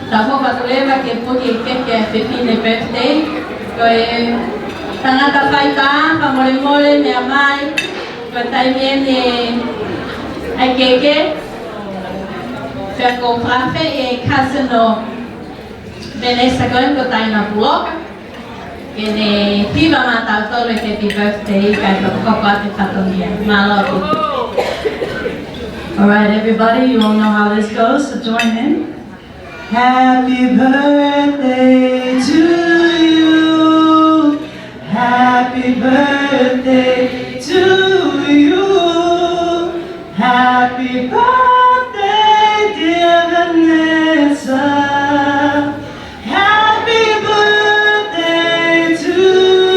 Tahu patulema que pude que pepine birthday, que tangata faita, pamole mole me amai, que también hay que faire comprar e casa no Vanessa Gun que está na blog, que ne piva mata todo el happy birthday, que cocote fatomia, malo. All right, everybody, you all know how this goes, so join in. Happy birthday to you. Happy birthday to you. Happy birthday, dear Vanessa. Happy birthday to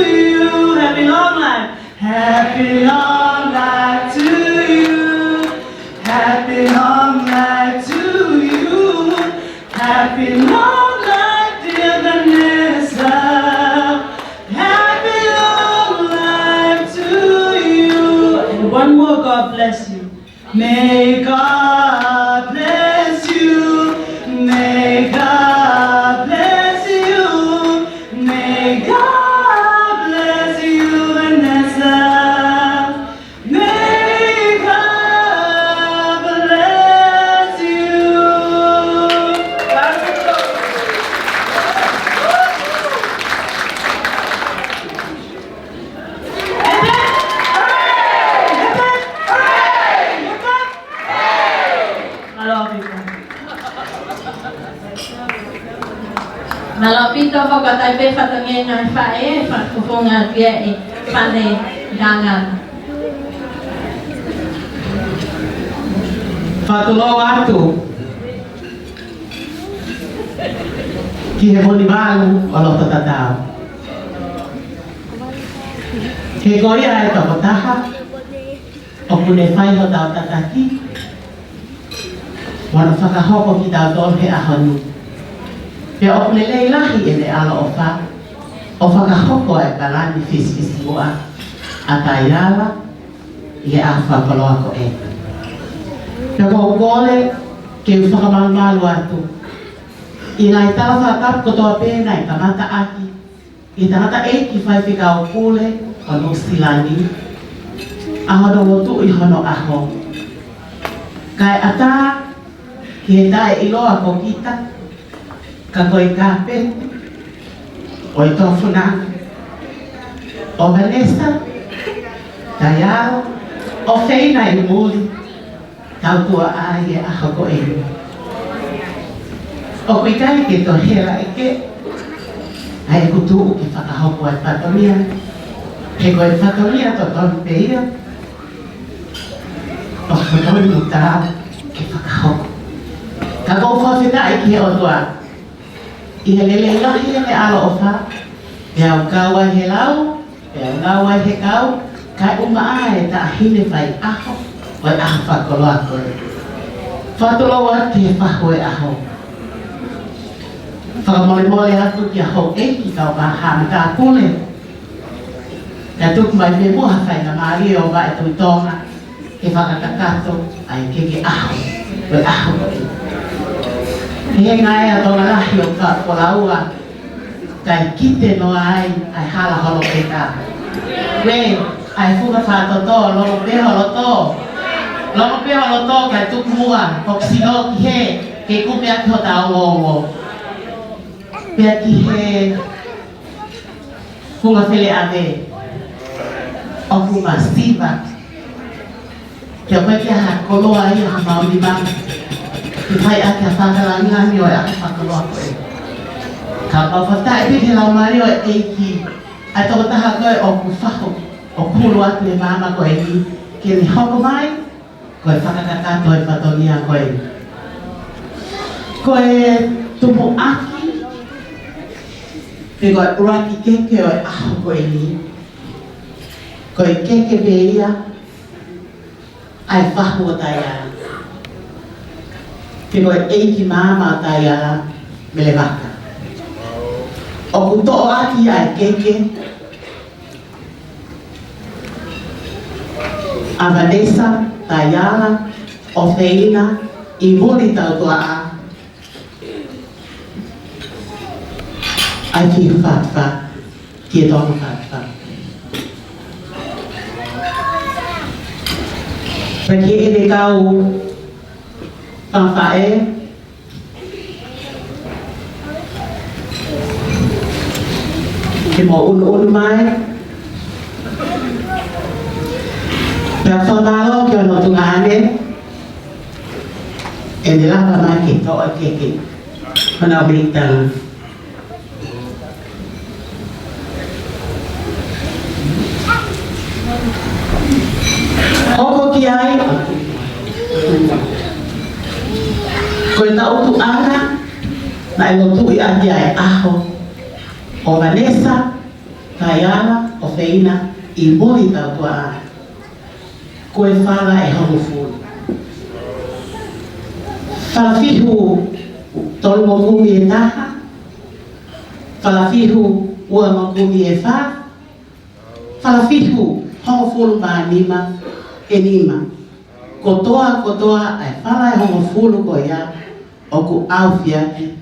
you. Happy long life. Happy long life to you. Happy long life to you. Happy long life, dear Vanessa. Happy long life to you. And one more, God bless you. May God bless you. May God bless you. May God bless you, Vanessa. May God bless you. Malapito ko katay be patungin ng fae pagkufungan dia pane dangan. Fatulo waktu kiheboni balu Allah tatatau kegoi ay tapotaha opune fai ho tau tataki wana whakahoko ki tau tol he ahonu pia opune leilahi ele ala ofa o whakahoko e kalani fis moa atayala ia afa koloa ko e pia ko gole ke whakamalu atu i ngai tala whakap kotoa pēna i tamata aki i tangata e ki whai whika o kule o no silani ahono motu i hono aho kai ata ki he tae iloa ko kita ka koe kape o i tofuna o Vanessa Tayao o Feina i muli tau tua ai e aho ko e o kui kai ke to hera e ke ai kutu u ki whakahoko ai patonia he koe patonia to tonu peia o kutoi muta ki whakahoko ka kou whawhita ai ki he o tua i he lele lahi e me alo o wha e au kaua he lau e au ngaua he kau kai umaa e ta ahine whai aho o e aho whakoloa koe whatoloa te he whaho e aho whakamole atu ki aho e ki kau paha ka pule ka tuku mai me mua whai na maari o wa e tui tonga ke whakatakato ai ke aho o e aho koe he ngai a tonga lahi o ka kolaua kai kite no ai hala holo pe ka we ai fuga whatoto lono pe holo to kai tuku mua hoksino ki he ke kume aki ho tau ngongo pia ki he funga fele ave o funga siva ke o kia ha koloa i ha mauri bang ki whai ake a whakarangi ami o e ake whakaloa koe ka mawhata e peke lau mari o e eiki a toko taha koe o ku whaho o kulu atu e mama koe ni ke ni hoko mai koe whakakakato e whatonia koe koe tumu aki pe koe uraki keke o e aho koe ni koe keke beia ai whahu o taiara pe koe eiki mama o taiara me le waka o kuto'o aki ai keke a Vanessa, Tayala, o Feina i muli tau tua a ai ki whawha ki e tonu whawha Raki e te kau whawhae ke mo unu mai pia whamalo ki ono tunga ane e ne lapa mai ke toa keke mana witang hoko ki ai koe na utu ana na e lotu i ati ai aho o Vanessa, Tayala, o Feina I mori tau kua a. Koe whara e homofoni. Whalafihu tolu mokumi e taha. Whalafihu ua mokumi e wha. Whalafihu homofonu mā e nima. Kotoa ai whara e homofonu ko ia o ku au fiaki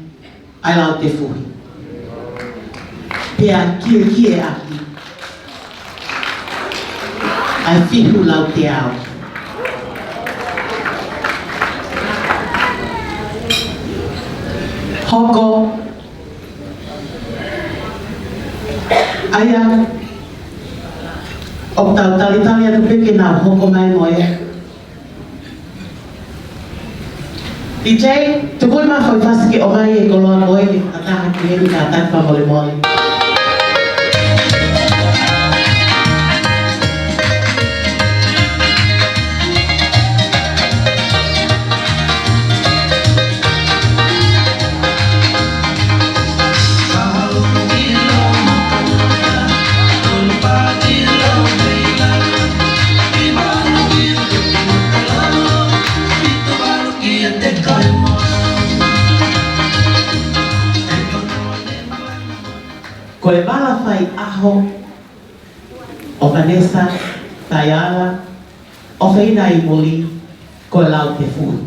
ai lau te fuhi. Pea kie aki. Ai fihu lau te au. Hoko aia o tau talitali atu peke nau hoko mai moe. DJ, tukui ma foi fasike o mai e koloa moe ni kataha ki eni ka takwa mole mole. Koe bala fai aho o Vanessa, Tayala, o Feina I Moli, koe lau te fui.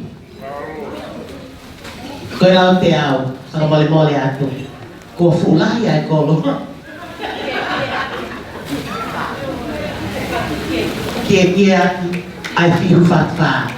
Koe lau te au, saka mole mole atu. Ko fulahi ai kolo. Kia aki, ai fihu fatfa.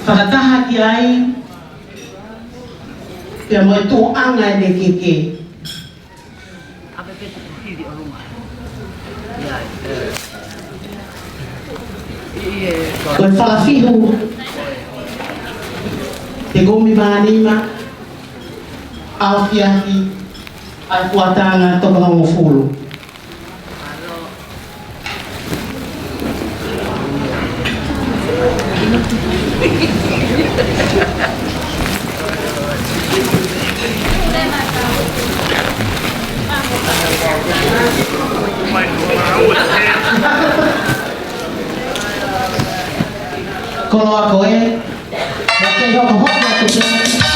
Whakataha ki ai, pia moe tō anga e ne keke. Koe whalafihu, te gomi mānima, au fiaki, ai kuatanga toka hongo fulu. Koloa koe, na te hoko hoko atu te,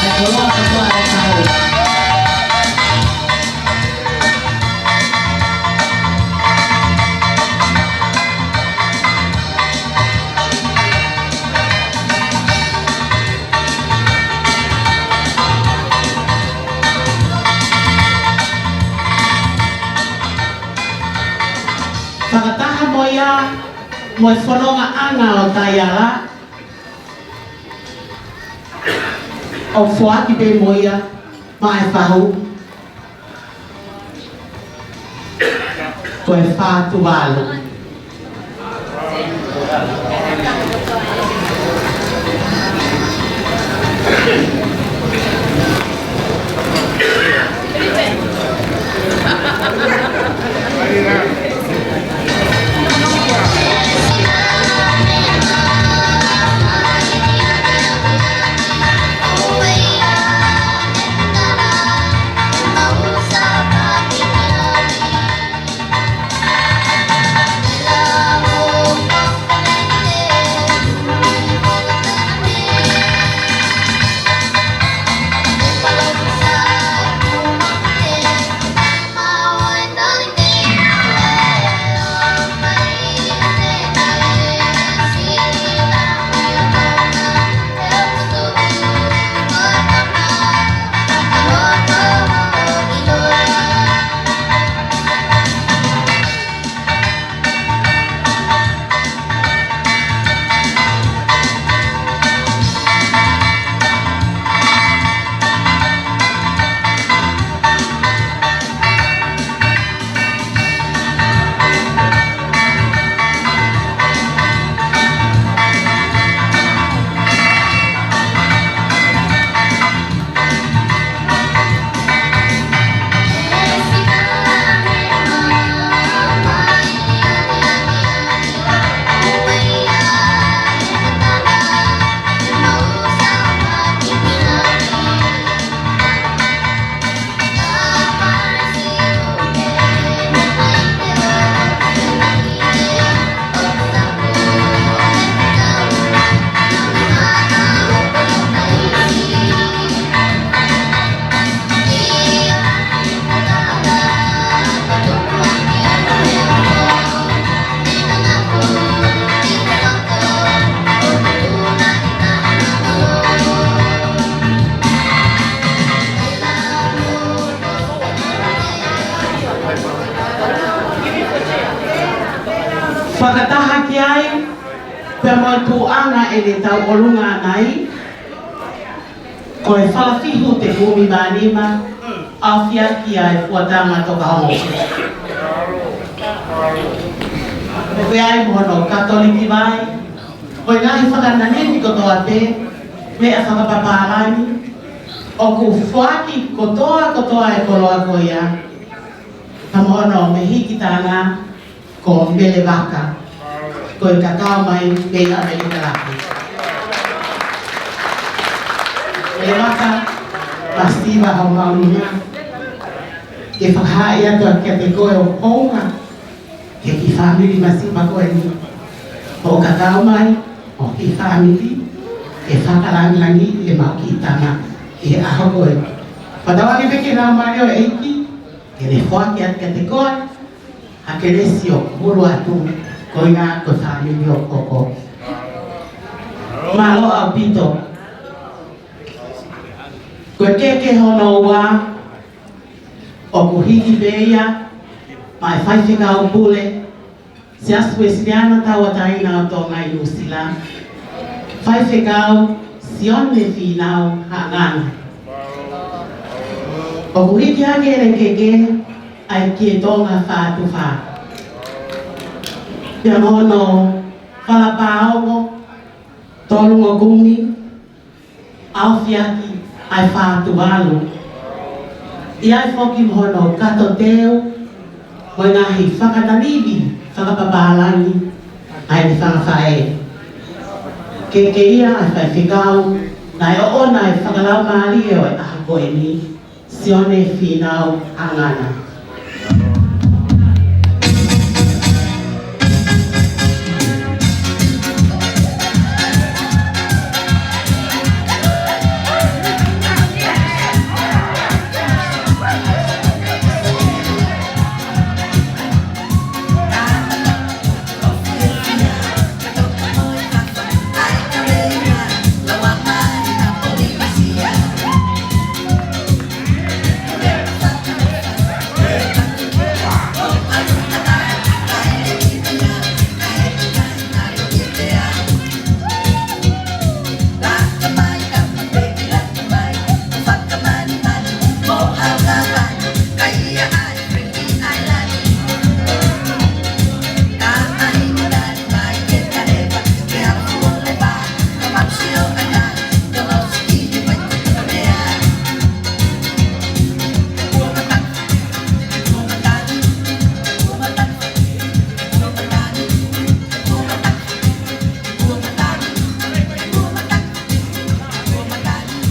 ai koloa katoa e tau. Whakataha moia, moe whanonga anga o Tayala, o fuaki pe moia, mai whahu, koe whātu wālu. Whakataha ki ai, pia mo tuanga e le tau olunga nai, ko e whalafihu te kumi mānima, awhia ki ai fuatanga toka hongo. Me koe ai mohono katoliki mai, koe ngahi whakananeni kotoa te, me a whakapapārani, o ku whaki kotoa e koloa ko ia, ka mohono me hiki tāna, ko mele waka, ko i kakao mai me a mele karaki. Mele waka, pastiva hau maunga, ke whakahai atua kia te koe o honga, ke ki whamiri masipa koe ni. O kakao mai, o ki whamiri, ke whakarangirangi le mau ki tanga, ke aho koe. Patawa ni peke rā mai o eiki, ke ne whaki atua te koe, a ke resi o muru atu ko ngā ko whamiri o koko. Malo au pito. Koe keke hono ua o ku hiki beia mai whaiwhika o pule se asu e siriana tau a taina o tō ngai usila. Whaiwhika o sione whinau hangana. O ku hiki hake ere keke ai ki e tonga whātu whā. Pia mono whalapāongo, tolungo kumi, awhiaki ai whātu walu. I ai whoki mono kato teo, mo ngahi whakananibi, whakapapālangi, ai ni whangawhae. Ke ia ai whaiwhikau, nai o ona ai whakalau maari e o e aha koe ni, sione whinau angana.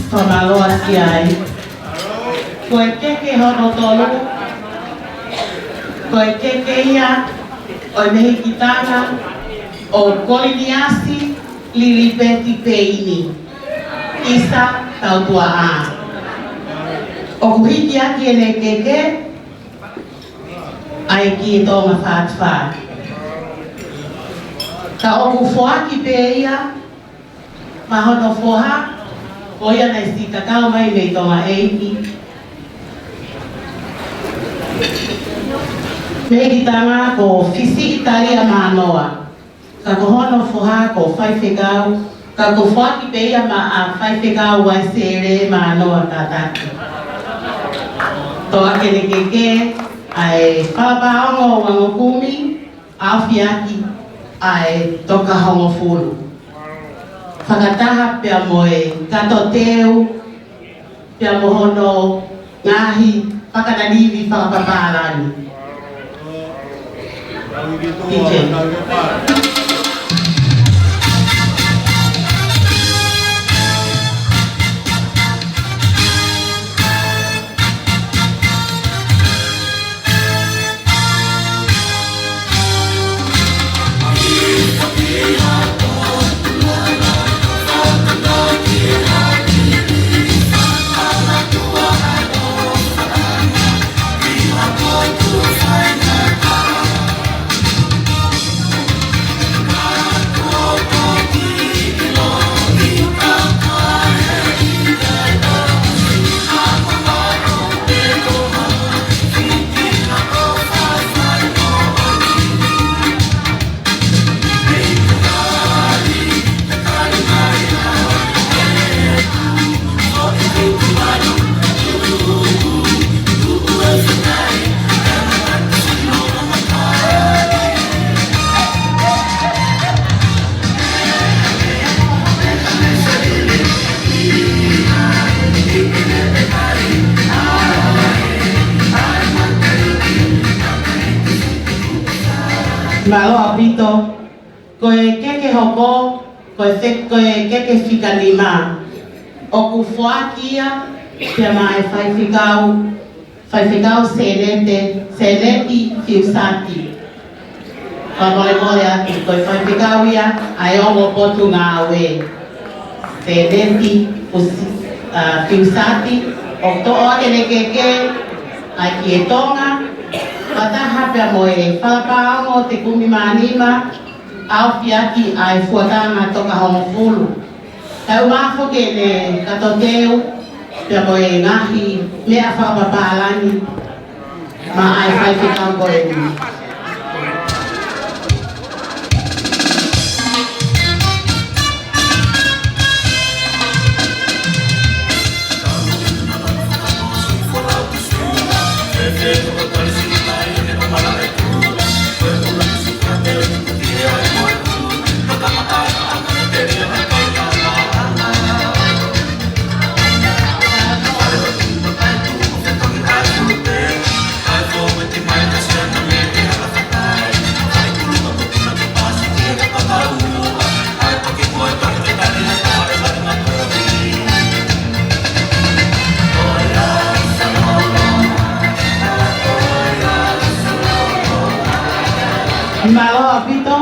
Whamaloa ki ai. Koe keke hono tolu, koe keke ia, o mehi ki tāna, o koliniasi, lilipeti peini. Isa tautua a. O kuhiki aki ene keke, ai ki e tonga whātwha. Ka o kuwhaki pe ia, mahono whoha, o ia nei si kakao mai mei tonga eiki. Mei ki tanga ko fisi italia manoa. Ka kohono whoha ko whaiwhekau, ka ko whaki pe ia ma a whaiwhekau wai sere manoa tataki. Toa kene keke, ai whapaongo wangokumi, awhiaki, ai toka hongo fulu. Whakataha pia moe kato teu, pia mohono ngahi, whakananiwi whakapapārani. Malo apito, koe keke hoko, koe keke fika lima. O kufuakia, pia mai fai ficau seneti fiusati. Pamole aki, koe fai ficau ia, ai omo potu ngawe. Seneti fiusati, o to ake keke, ai kietonga, pataha pia moe whalapaongo te kumi manima au fiaki ai fuatanga toka homofulu. Tau mafo ke ne katoteu pia moe ngahi mea whakapapalani ma ai whai whikau koe ni. Malo apito,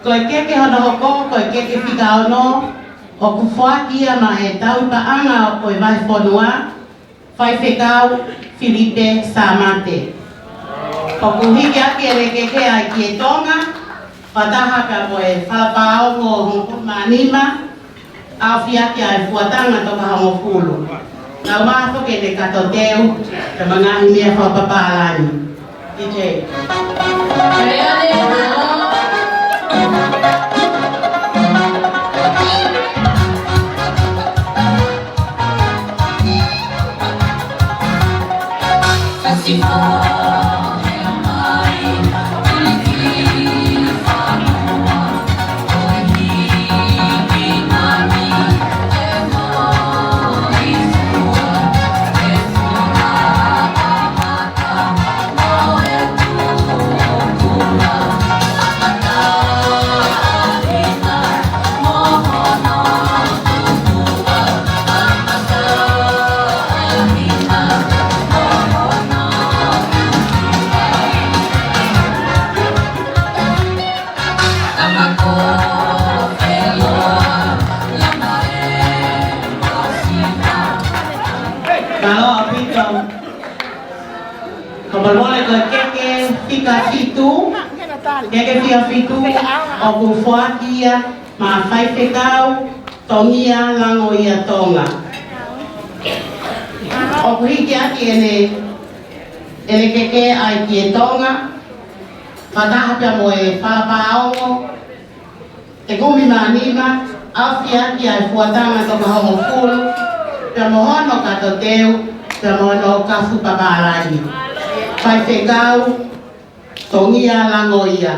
koe keke hono hoko, koe keke whika ono, o kufuakia ma e tau paanga o koe vai whanua, whai whikau Filipe Samate. O kuhiki aki ere keke ai kie tonga, pataha ka moe whalapao mo hongkut manima, au fiaki ai fuatanga toka homofulu. Nau maafo ke ne katoteu, te mangahi mea whapapalani. DJ. Keke fia fitu o kufuakia ma whai whikau tongia lango ia tonga. O kuhiki aki ene keke ai kie tonga, pataha pia moe whalapaongo, te kumi manima, au fiaki ai fuatanga toka homofulu, pia mohono katoteu, pia mohono kafu papalani. Whai whikau tongia lango ia.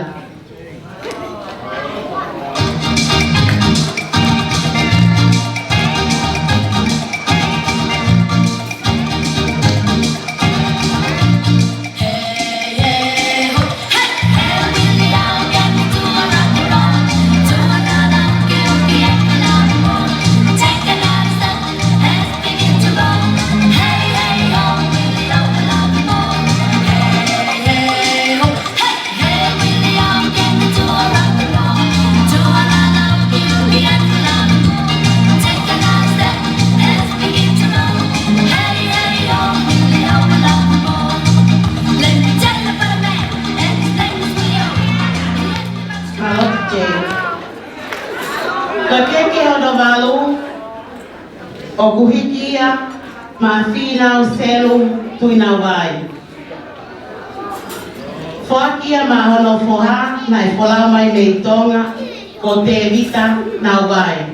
O kuhikia mafina o selu tuina wai. Foakia mahono foha na ifola mai meitonga ko te vita na wai.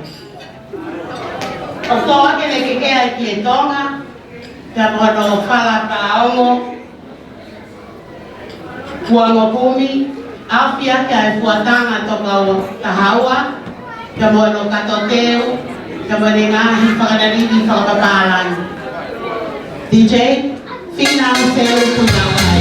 O toa ke ne keke ai kie tonga, ka mono fala paongo, kuango kumi, afia ke ai fuatanga toka o tahawa, ka mono katoteu, Kemudian pengadari whakapapalan. DJ, Finang Selu Punawai.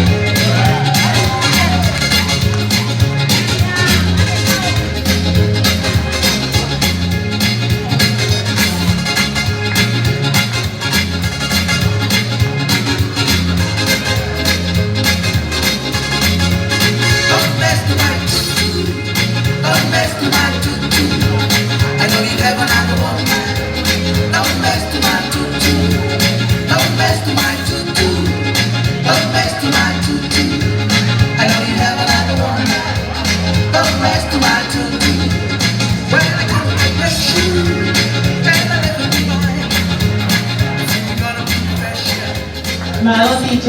Malo DJ.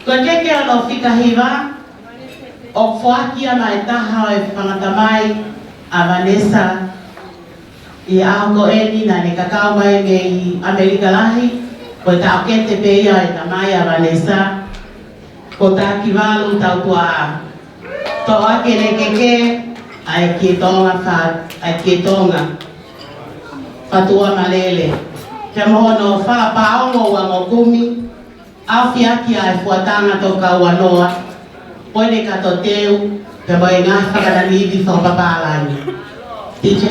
Koke ke ono fika hiva. O fuakia maetaha e whangatamai a Vanessa i aoko eni na ne kakao mai me i Amerika lahi. Ko ta okete peia e tamai a Vanessa. Ko ta kiwalu tau tua a. To ake ne keke ai kietonga ai kietonga. Fatua malele. Te mohono whala paongo wa ngokumi. Awhiaki ai fuatanga toka wanoa. Poine kato teu. Te moe ngā whakananiwi whakapapalani. DJ.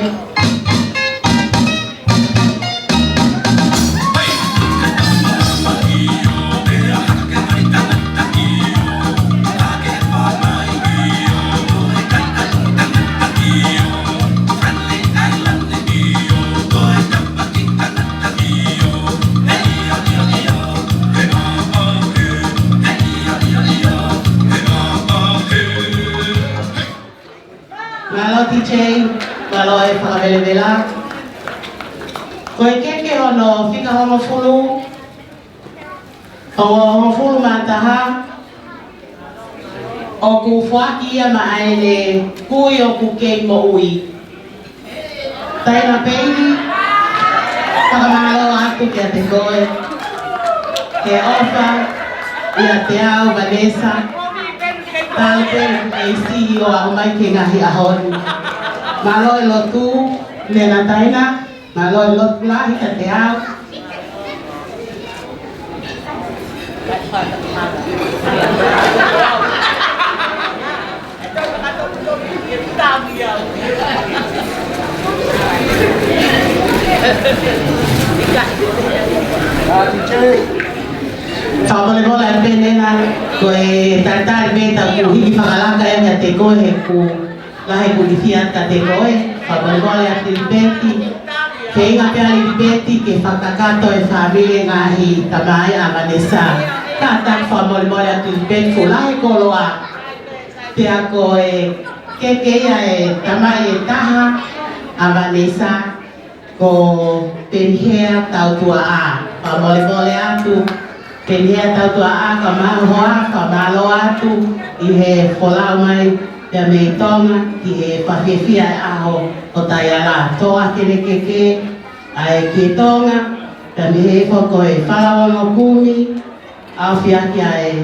Malo DJ, malo e whakavelevela. Koe keke ono whika homofulu. Homofulu mātaha. O ku whaki ia maaene kui o ku kei mo ui. Taina peini. Whakamalo atu kia te koe. Ke ofa. Ia te au Vanessa. Talte e CEO a mai ke ngahi ahoni. Malo e lotu nena taina, malo e lotu lahi ka te au. Sa boleh boleh penena koe tartar beta ku hiki whakalaka e mea te koe he ku lahe ku difiat ka te koe. Sa boleh boleh ati beti. Ke inga pia li beti ke whakakato e whamile ngahi tamai a Vanessa. Tātak sa boleh boleh ati beti ku lahe koloa. Te a koe keke ia e tamai e taha a Vanessa. Ko penhea tau tua a. Sa boleh boleh atu. Penhea tau tua a ka mahoa, ka malo atu i he wholau mai te mei tonga ki he whawhiawhia e aho o tai ala. Toa kene keke ai ki tonga te me he whoko e whalawanga kumi au whiaki ai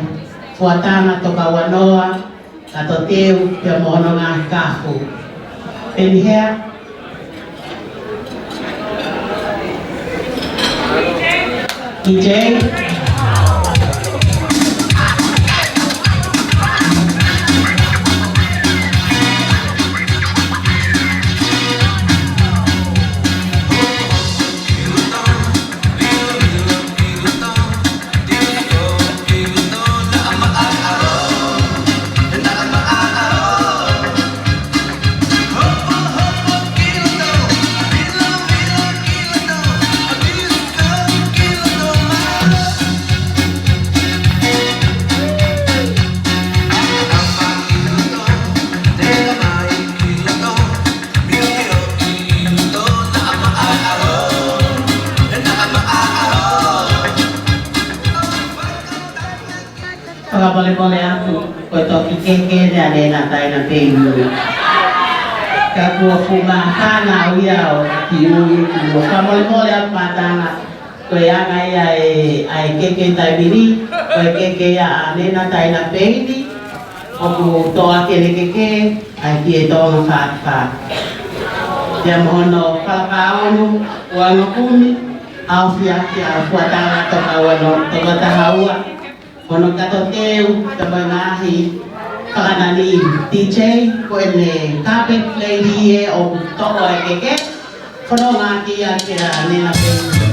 fuatanga toka wanoa kato teu te mono ngā kahu. Penhea DJ boleh-boleh aku koe toki keke rea nena taina peinu. Ka kua funga hana uiao ki ui kua. Ka boleh-boleh aku matanga koe anga ia ai keke taimini, koe keke ia nena taina peini. Oku toa kene keke ai ki e tonga whaatwha. Ia mohono whalakaonu uanga kumi, au whiaki au fuatanga toka wano toka tahaua. Ono kato teu te mai ngahi whakanani DJ ko ene carpet lady e o toko e keke whono ngāki a kira nena peinu.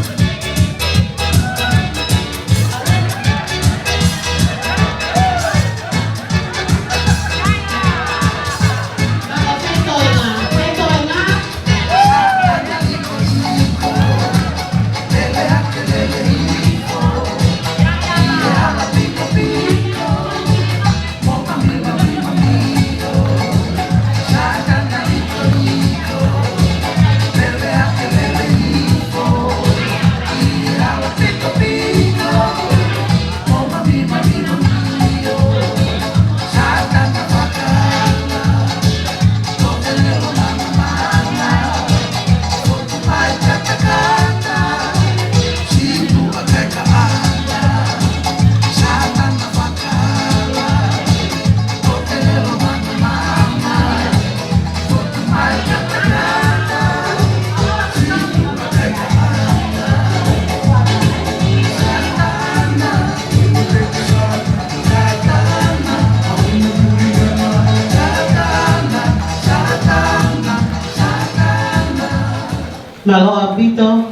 Maloa Pito,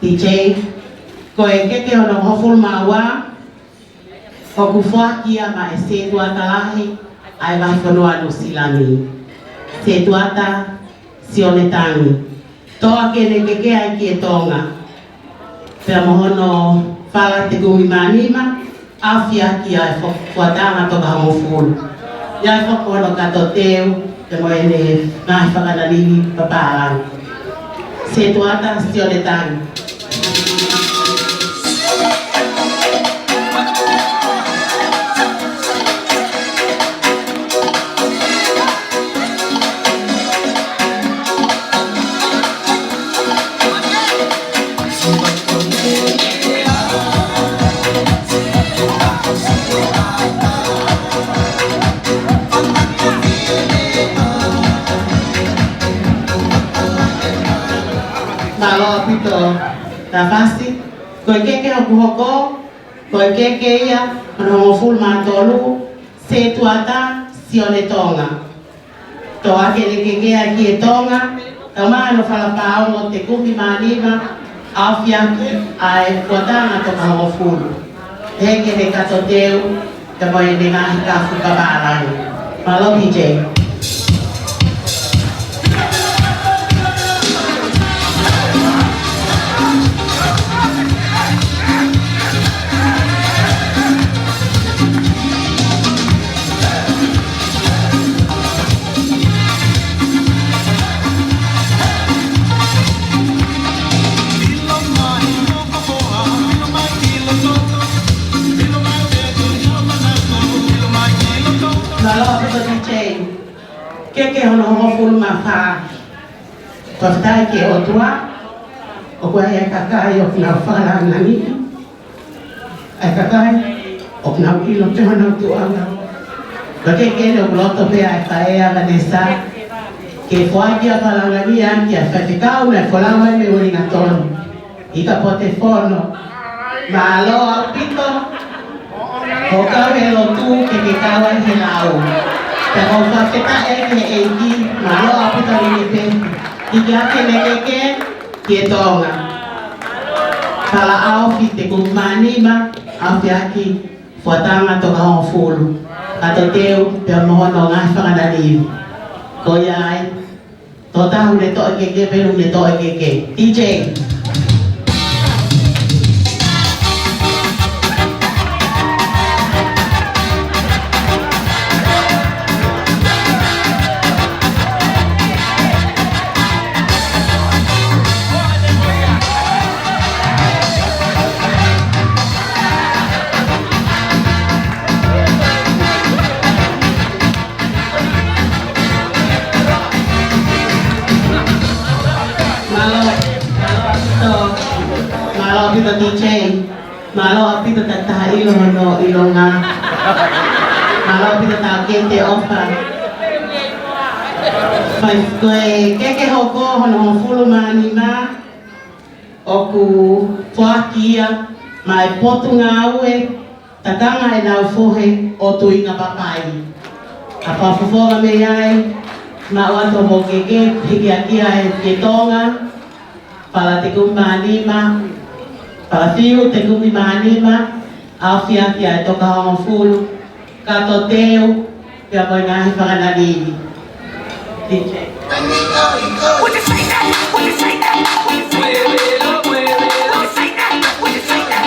DJ, koe keke ono hoful mawa, o kufuakia ma e se tuatalahi, ai vai whanua no silami. Se tuata, sionetangi. Toa kene keke ai ki e tonga. Pea mohono whala te kumi manima, awhia ki ai whatanga toka hongofulu. Iai whakono kato teu, te moene mahi whakanalili papaarang. Se tuata, sionetangi. Maloa Pito, nafasi, koe keke hoku hoko, koe keke ia, ono full matolu, se tuata, sione tonga. Toa kene keke ia ki e tonga, tama no whalapao mo te kumi manima, awhiaki ai kuatanga toka hongo fulu. Heke ne kato teu, te moe ne ngahi kafu kabaarani. Malo DJ. Maloa Pito DJ, keke hono hongo fulu mawha. Toftai ke otua, o kua e kakai o kina whala nani. E kakai, o kina ilo te hono tuanga. Ka keke no kuloto pea e kaea Vanessa. Ke fuaki a whala nani anki a whawhikau na whalawa me uringa tonu. Ika pote fono. Maloa Pito, o kau e lotu ke ke kawa he lau. Te o whaketa e ke eiki, Maloa Pito ringi pe. Ike ake ne keke, ki e tonga. Kala awhi te kumanima, awhi aki, fuatanga toka hongo fulu. Kato teu, pia mohono ngai whakananiu. Ko iai, tō tahu ne toa keke, peru ne toa keke. DJ. Maloa Pito DJ, Maloa Pito tataha ilo no ilonga. Maloa Pito tau kente ofa. Fai koe keke hoko hono fulu manima, oku fuakia, mai potu ngā ue, takanga e nau fohe o tuinga papai. A whafufonga me ai, ma wato mo keke, hiki akia e ke tonga, pala te kumanima, pala fiu te kumanima, awhia ki ai toka hongo fulu, kato teu, kia moe ngahi whakananini. DJ. Would you say that? Would you say that? Would you say that? Would you say that? Would you say that?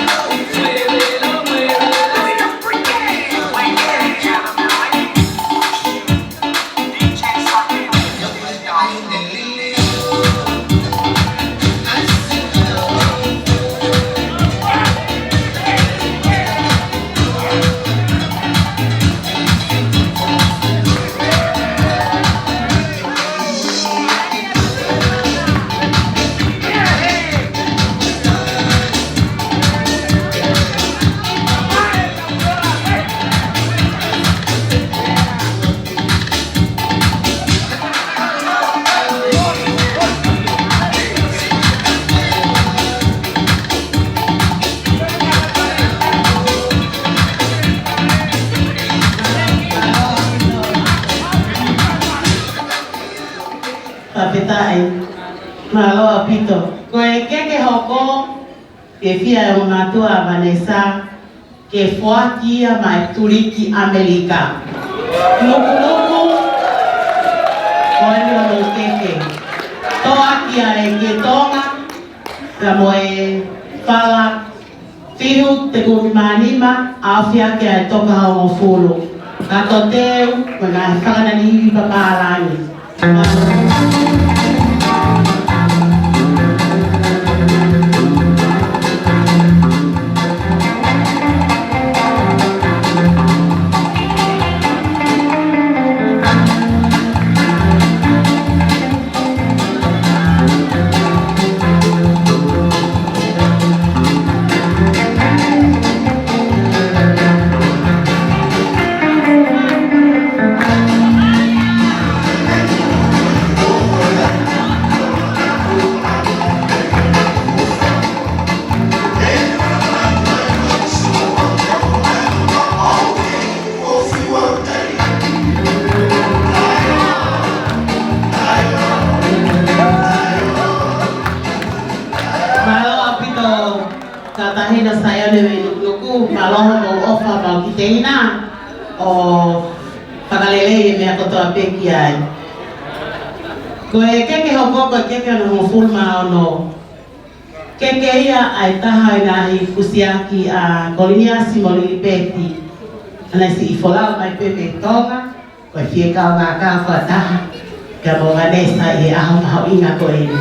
Malo apito. Koe keke hoko ke fia o matua Vanessa ke foakia mai turiki Amerika. Nuku nuku koe no keke. Toakia e ke tonga ka moe fala fihu te kumimanima afia ke ai toka hao fulu. Kato teu kona whakana ni papalani. Tahina saya dewe nuku malo mo ofa mau kiteina o pakalele me akoto apeki ai koe keke hoko koe keke no fulma no keke ia ai taha ina I kusiaki a kolinia simoli peti ana si ifola mai pepe tonga koe fie ka nga ka fa taha ka mo Vanessa e a ho inga koe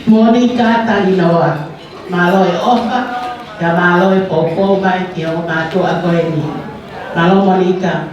Monica talinoa malo e ofa ya malo e popo mai ke o mato a koe ni malo Monica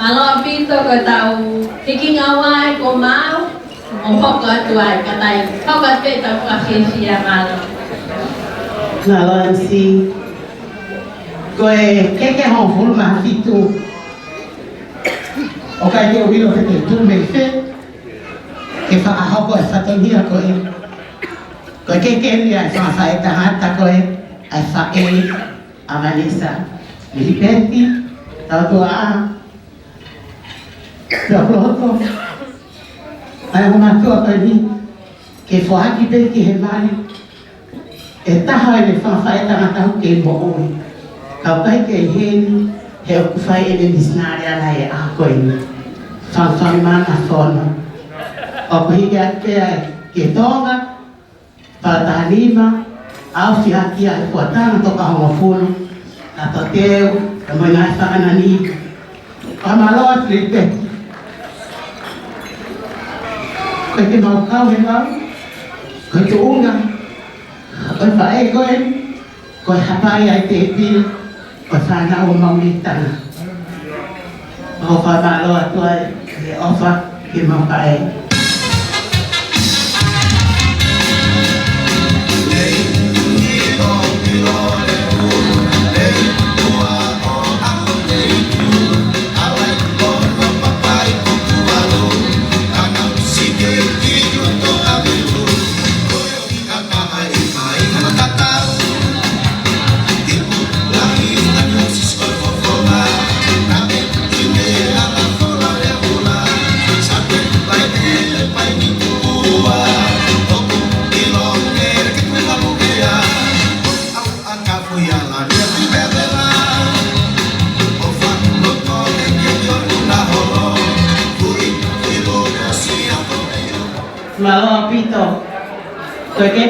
Malo pito ko tau tiking awai ko mau ompok ko tuai katai kau kat pe tau kasih malo malo si koe keke ho fulma fitu o kai te wilo te tu me fe ke fa a hoko e fatongia koe koe keke ni ai fa fa e tahata koe ai fa e a Vanessa milipeti tau tua a ya pronto ai uma tua ni ke fo aki pe ki he mali e taha e fa fa e tahata ke mo oi kau kai ke hen he o kufai e disnari ala e a koe fan mana fono o kuhi ke tonga patalima au fi haki a kuatana toka hongo fulu na toteu e mo ngai whakana ni pamaloa tripe koe ke mau kau he mau koe tu unga koe whae koe hapai ai te pil koe whana o maumitana o whamaloa tuai e ofa ke mau pae Bye.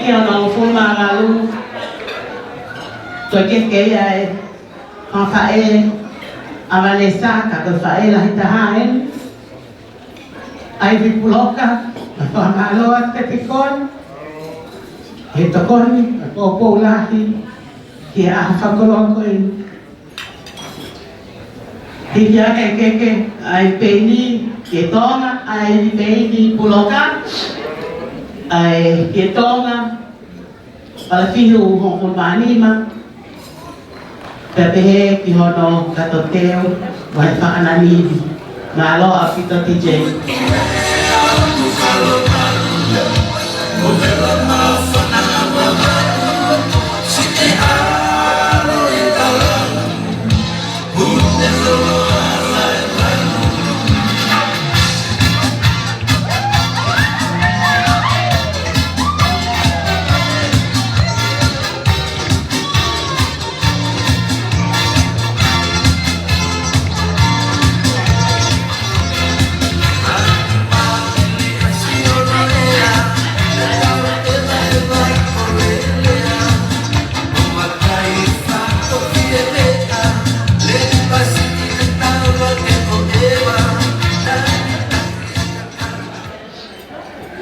que não fuma galu. Koe keke ai whawhae a Vanessa ka koe whae la hita haen. Ai vipuloka, a whamaloa te kon. He tokoni, a kōpou lahi, ki a whakoloa koe. Hiki a keke ai peini, ke tonga, ai peini puloka. Ai ke tonga, palafihu hong manima. Pepehe ki hono katoteo, wai whakananihi. Ngā loa pito TJ.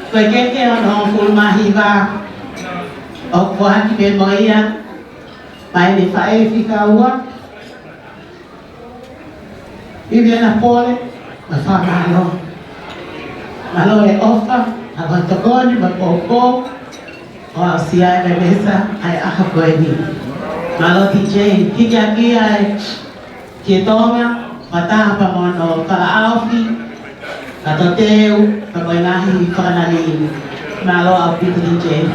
Koe keke ono kulmahi wa o kuhaki me moia mai ni whae whika ua iwi ana pole ma whamalo malo e ofa a koe tokoni ma kōkō o au siai me mesa ai aha koe ni malo TJ hiki aki ai ki tonga mataha pa mono kala aufi katoteu ka koe ngahi whakanani malo au pito DJ.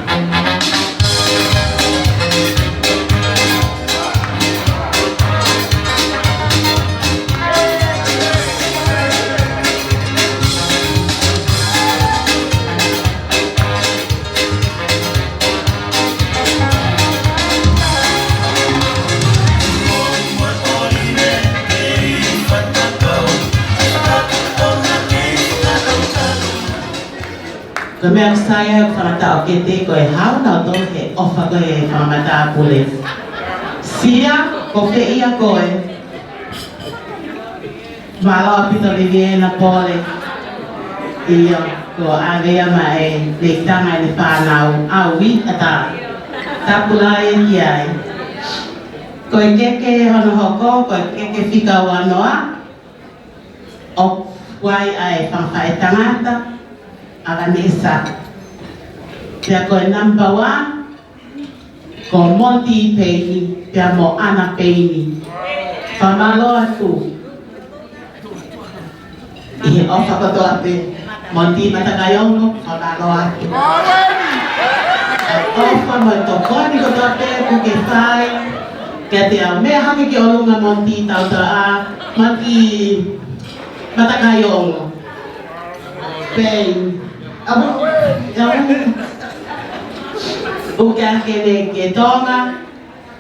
Ka mea saya whamata o kete koe hau nao tō he ofa koe whamata pule. Sia ko whia koe. Malawa pito liwie na pole. Ia ko awea mai le tanga ni whanau awi ata. Tapulai ki ai. Koe keke hono hoko, koe keke whika wanoa. O wai ai whamwhae tangata. Aganesa. Pea koe number 1, ko Monty Peini, pea mo Ana Peini. Whamalo atu. Ihe ofa koto ape, Monty Matakayongo, whamalo atu. Ofa mo tokoni koto ape, kuke whai. Kia te au mea hake ki olunga Monty tau ta a, Monty Matakayongo. Peini. Abu, uke kene ke tonga,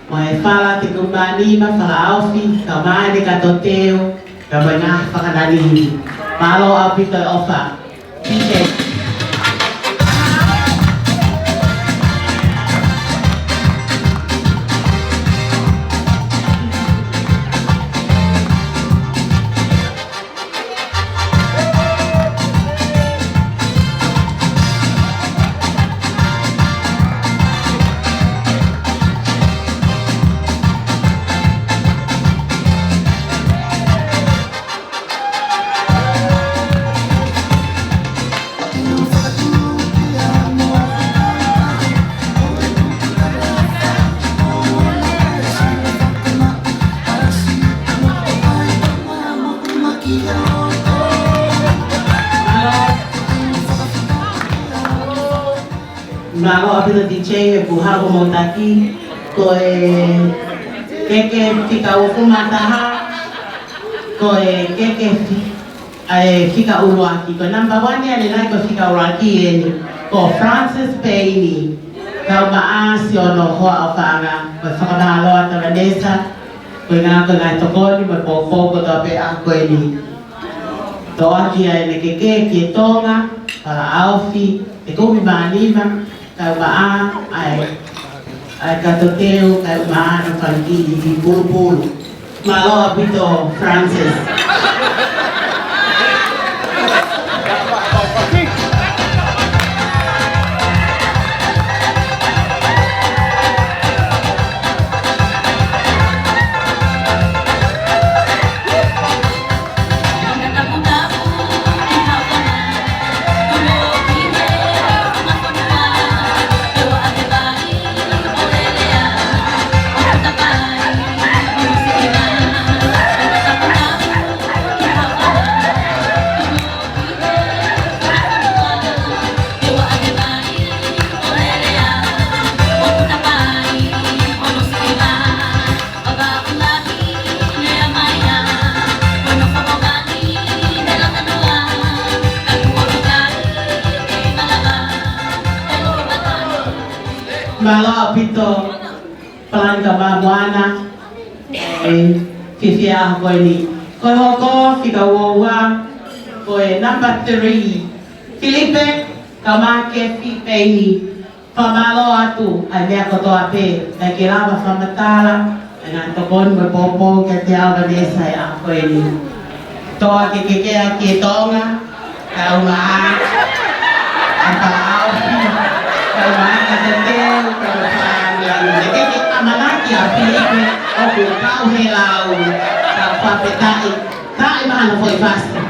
mo e whala te kumanima, whala aufi, ka maene ka toteo, ka mai ngā whakanarihi. Malo au pito e ofa. TJ. Malo apito DJ e buharo mo taki ko e keke fika ukumataha ko e keke fika uruaki ko number 1 ya nilai ko fika uruaki eni ko Francis Peini kau maasi ono hoa ofanga ko whakamalo ata Vanessa ko ngā ko ngai tokoni mo pōpōko tope ako eni to aki ai ne keke ki tonga para aufi e komi maanima kau maa ai katoteu kau maa no fanki di bulu-bulu. Malo apito Francis. Malo apito palanga mamuana fifia ko ni ko hoko fika wowa ko number 3 Filipe kamake fipeni pamalo atu ane ko to ape na kiraba famatala na tokon mo popo ke te ava desa ya ko ni to ke tonga kauma apa amanaki a Filipe o ku kau helau ka papetai tai mana foi fácil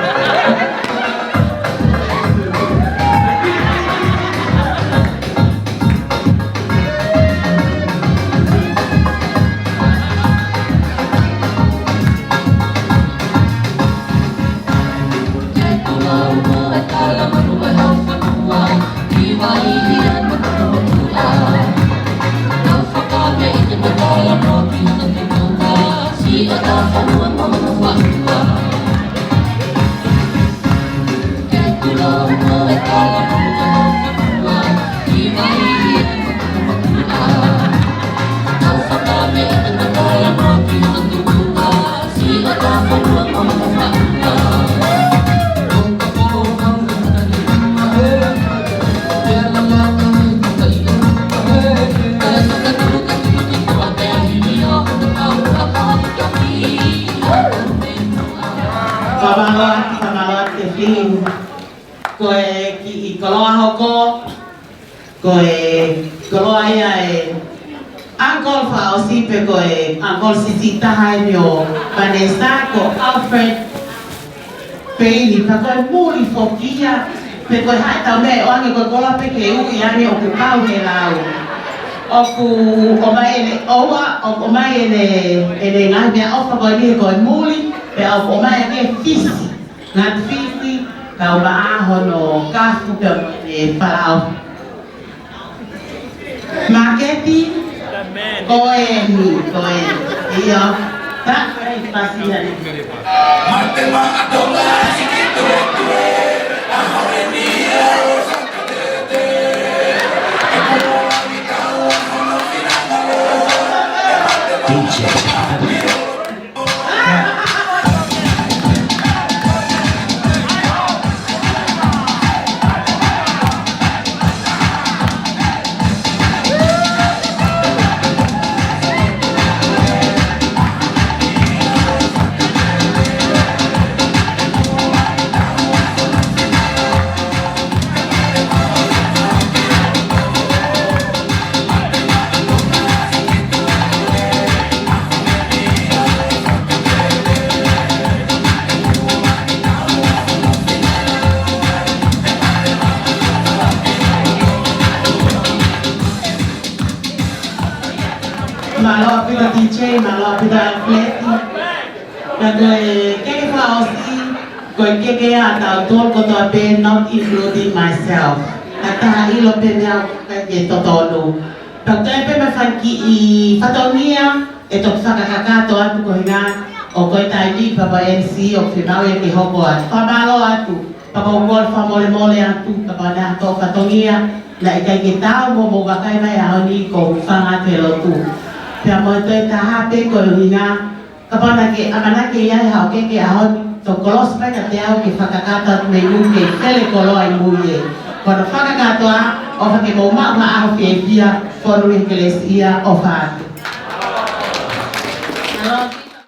Pamalot ke film koe ki koloa hoko koe koloa ia Uncle fa osipe koe Uncle Sisi tahai mio Vanessa ko Alfred Peini pa koe muli fokia pe koe hai tau me oange koe kola pe ke ui ane o ku kau he lau o ku omai ene oa o omai ene ngai mea ofa koe ni koe muli pe au omai ane fisi ngat fisi kau maaho no kafu pe parao Maketi koeni iyo tak pasihan Martema adola sikito malo pila DJ, malo pila atleti. Kaya kaya fa osi, kaya kaya ata tol ko to abe not including myself. Kata ilo pe niya kaya totono. Pagka pe mafanki I fatonia, ito kakakato atu ko hina o ko tayi baba MC o finaw yang ihoko at pamalo atu. Pagkakol fa mole atu kapana to fatonia. La ikay kita mo bakay na yaoni ko fangatelo tu. Pia mo ito tahape ko hina kapag amanake ya hao ke ahon to kolos pa ka tiao ke fakakata me nuke kele kolo ay muye. Kono fakakato of ke mo ma ma a fe pia for eklesia of